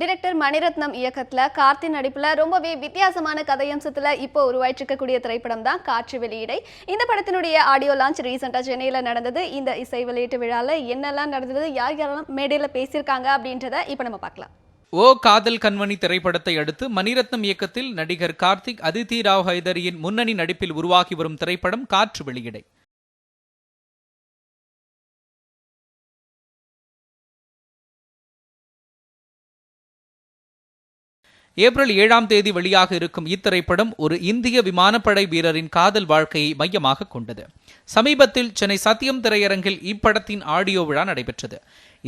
Director Mani Ratnam இயக்கத்துல கார்த்தி நடிப்புல ரொம்பவே வித்தியாசமான கதையம்சத்துல இப்போ உருவாயிட்டிருக்கக்கூடிய திரைப்படம் தான் காற்று வெளியீடை. இந்த படத்தினுடைய ஆடியோ லான்ச் ரீசெண்டா சென்னையில நடந்தது. இந்த இசை வெளியீட்டு விழால என்னெல்லாம் நடந்தது, யார் யாரெல்லாம் மேடையில பேசியிருக்காங்க அப்படின்றத இப்போ நம்ம பார்க்கலாம். ஓ காதல் கண்மணி திரைப்படத்தை அடுத்து மணிரத்னம் இயக்கத்தில் நடிகர் கார்த்திக், அதிதி ராவ் ஹைதரியின் முன்னணி நடிப்பில் உருவாகி வரும் திரைப்படம் காற்று வெளியீடை. ஏப்ரல் 7ஆம் தேதி வெளியாக இருக்கும் இத்திரைப்படம் ஒரு இந்திய விமானப்படை வீரரின் காதல் வாழ்க்கையை மையமாக கொண்டது. சமீபத்தில் சென்னை சத்தியம் திரையரங்கில் இப்படத்தின் ஆடியோ விழா நடைபெற்றது.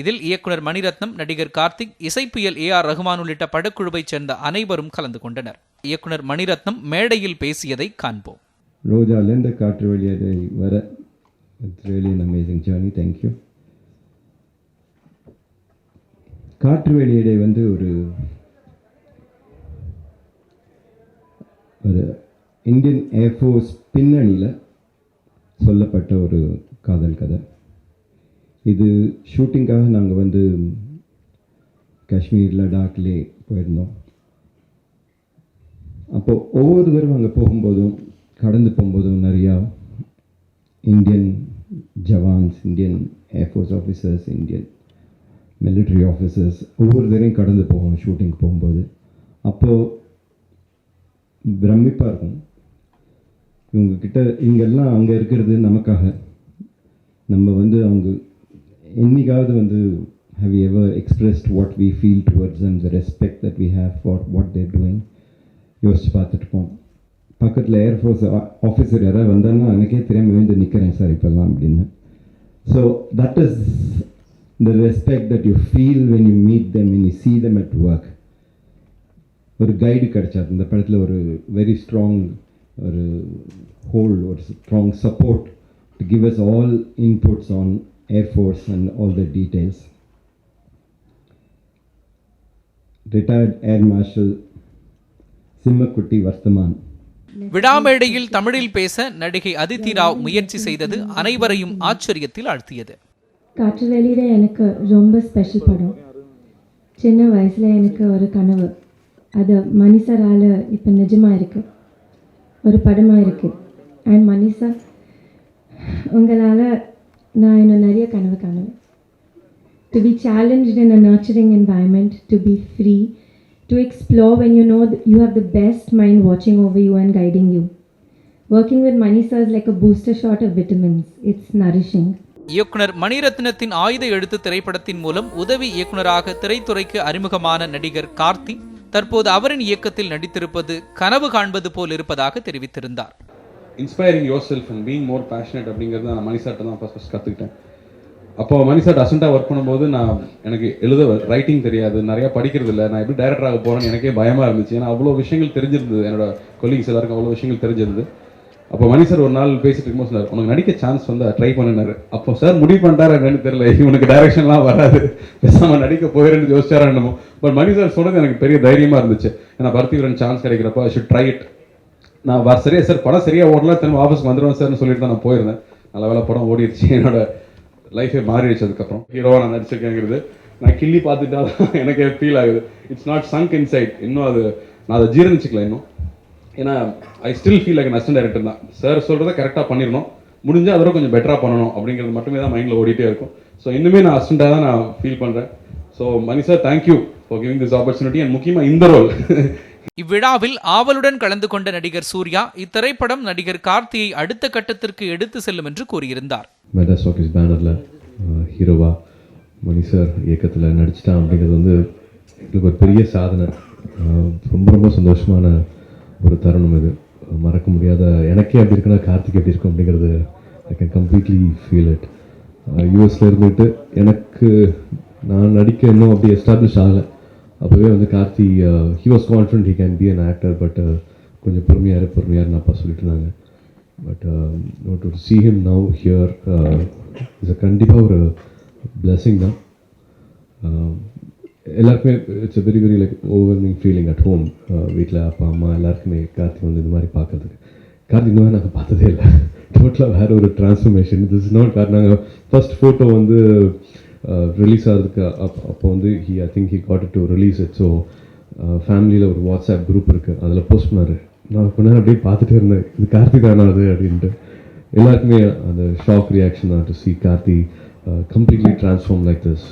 இதில் இயக்குனர் மணிரத்னம், நடிகர் கார்த்திக், இசைப்புயல் AR ரஹ்மான் உள்ளிட்ட படக்குழுவைச் சேர்ந்த அனைவரும் கலந்து கொண்டனர். இயக்குனர் மணிரத்னம் மேடையில் பேசியதை காண்போம். ரோஜாலேருந்து காற்று வெளியீடை வர it's really an amazing journey. Thank you. காற்று வெளியீடை ஒரு இந்தியன் ஏர்ஃபோர்ஸ் பின்னணியில் சொல்லப்பட்ட ஒரு காதல் கதை. இது ஷூட்டிங்காக நாங்கள் காஷ்மீர் லடாக்லே போயிருந்தோம். அப்போது ஒவ்வொரு தடவை அங்கே போகும்போதும் கடந்து போகும்போதும் நிறையா Indian jawans, Indian air force officers, Indian military officers ஒவ்வொரு தடவையும் கடந்து போவோம் ஷூட்டிங் போகும்போது. அப்போது பிரமிப்பாக இருக்கும். இவங்கக்கிட்ட இங்கெல்லாம் அங்கே இருக்கிறது நமக்காக. நம்ம அவங்க என்னைக்காவது have you ever expressed what we feel towards them, the respect that we have for what they're doing? யோசிச்சு பார்த்துட்டுப்போம். பக்கத்தில் ஏர்ஃபோர்ஸ் ஆஃபீஸர் யாராவது வந்தாங்கன்னா எனக்கே தெரியாமல் விழுந்து நிற்கிறேன் சார் இப்போல்லாம் அப்படின்னு. So that is the respect that you feel when you meet them, when you see them at work. ஒரு கைடு கிடைச்சார் இந்த படத்தில். ஒரு வெரி ஸ்ட்ராங் ஒரு ஹோல்ட், ஒரு strong support to give us all inputs on air force and all the details. Retired air marshal Simhakutty Varthaman. விழாமேடையில் தமிழில் பேச நடிகை அதிதி ராவ் முயற்சி செய்தது அனைவரையும் ஆச்சரியத்தில் ஆழ்த்தியது. காற்று வெளியீடை எனக்கு ரொம்ப ஸ்பெஷல் படம். சின்ன வயசில் எனக்கு ஒரு கனவு, அது மணி சாரால் இப்போ நிஜமாக இருக்குது, ஒரு படமாக இருக்குது. அண்ட் மணி சார் உங்களால் நான் இன்னும் நிறைய கனவு காணுவேன். To be challenged in a nurturing environment, to be free, to explore when you know you have the best mind watching over you and guiding you. Working with Mani sir is like a booster shot of vitamins. It's nourishing. இயக்குனர் மணிரத்னத்தின் ஆயுத எழுத்து திரைப்படத்தின் மூலம் உதவி இயக்குனராக திரைத்துறைக்கு அறிமுகமான நடிகர் கார்த்தி தற்போது அவரின் இயக்கத்தில் நடித்திருப்பது கனவு காண்பது போல் இருப்பதாக தெரிவித்திருந்தார். Inspiring your self and being more passionate அப்படிங்கிறது நான் மணிசார்ட்ட தான் ஃபர்ஸ்ட் கற்றுக்கிட்டேன். அப்போ மணிசார்ட் அசண்டாக ஒர்க் பண்ணும்போது எனக்கு ரைட்டிங் தெரியாது, நிறையா படிக்கிறது இல்லை, நான் எப்படி டைரக்டராக போகிறேன்னு எனக்கே பயமாக இருந்துச்சு. ஏன்னா அவ்வளோ விஷயங்கள் தெரிஞ்சிருந்தது, என்னோட கொலீக்ஸ் எல்லாருக்கும் அவ்வளோ விஷயங்கள் தெரிஞ்சிருந்தது. அப்போ மணி சார் ஒரு நாள் பேசிட்டு இருக்கும்போது சொன்னார், உனக்கு நடிக்க சான்ஸ் ட்ரை பண்ணினாரு. அப்போ சார் முடிவு பண்ணிட்டாரு என்னன்னு தெரியல, இவனுக்கு டைரக்ஷன்லாம் வராது, பேசாமல் நடிக்க போயிருந்து யோசிச்சாரா என்னமோ. பட் மணி சார் சொன்னது எனக்கு பெரிய தைரியமாக இருந்துச்சு. ஏன்னா பர்த்திவரன் சான்ஸ் கிடைக்கிறப்ப ஐ ஷுட் ட்ரை இட். நான் சரியா சார் படம் சரியாக ஓடலாம், திரும்ப ஆஃபீஸ்க்கு வந்துடுவேன் சார்னு சொல்லிட்டு தான் நான் போயிருந்தேன். நல்ல வேலை படம் ஓடிடுச்சு, என்னோட லைஃபே மாறிடுச்சு. அதுக்கப்புறம் ஹீரோவாக நான் நடிச்சிருக்கேங்கிறது நான் கிள்ளி பார்த்துட்டா எனக்கு ஃபீல் ஆகுது. It's not chunk inside. இன்னும் நான் அதை ஜீரணிச்சிக்கல இன்னும். ஏன்னா I still feel like assistant director தான். சார் சொல்கிறத கரெக்டாக பண்ணிடணும், முடிஞ்சால் அதோட கொஞ்சம் பெட்டராக பண்ணணும் அப்படிங்கிறது மட்டுமே தான் மைண்டில் ஓடிட்டே இருக்கும். ஸோ இன்னுமே நான் அசிஸ்டண்டாக தான் நான் ஃபீல் பண்ணுறேன். So Mani sir, thank you for giving this opportunity and முக்கியமாக இந்த ரோல். இவ்விழாவில் ஆவலுடன் கலந்து கொண்ட நடிகர் சூர்யா இத்திரைப்படம் நடிகர் கார்த்தியை அடுத்த கட்டத்திற்கு எடுத்து செல்லும் என்று கூறியிருந்தார். மெகா ஸ்டாக்கிஸ் பேனரில் ஹீரோவா மணி சார் இயக்கத்தில் நடிச்சிட்டான் அப்படிங்கிறது எங்களுக்கு ஒரு பெரிய சாதனை. ரொம்ப ரொம்ப சந்தோஷமான ஒரு தருணம் இது. மறக்க முடியாத, எனக்கே அப்படி இருக்குன்னா கார்த்திக் எப்படி இருக்கும் அப்படிங்கிறது I can completely feel it. யூஎஸில் இருந்துட்டு எனக்கு நான் நடிக்க இன்னும் அப்படி எஸ்டாப்ளிஷ் ஆகலை. அப்போவே Karthi he was confident he can be an actor. But கொஞ்சம் பொறுமையாருன்னு அப்பா சொல்லிட்டு இருந்தாங்க. But to see him now here இது கண்டிப்பாக ஒரு பிளெஸிங் தான். எல்லாருக்குமே it's a very very like overwhelming feeling at home. வீட்டில் அப்பா அம்மா எல்லாருக்குமே கார்த்திக் இது மாதிரி பார்க்கறதுக்கு. கார்த்திக் இந்த மாதிரி நாங்கள் பார்த்ததே இல்லை. டோட்டலாக வேறு ஒரு டிரான்ஸ்ஃபர்மேஷன். திஸ் இஸ் நாட் நாங்கள் ஃபர்ஸ்ட் ஃபோட்டோ ரிலீஸ் ஆகிறதுக்கு அப்போ வந்து I think he got to release it. So ஃபேமிலியில் ஒரு வாட்ஸ்அப் குரூப் இருக்குது, அதில் போஸ்ட் பண்ணார். நான் கொஞ்ச நேரம் அப்படியே பார்த்துட்டே இருந்தேன், இது கார்த்தி தானா அது அப்படின்ட்டு. எல்லாருக்குமே அந்த shock reaction to see Karthi completely transform like this.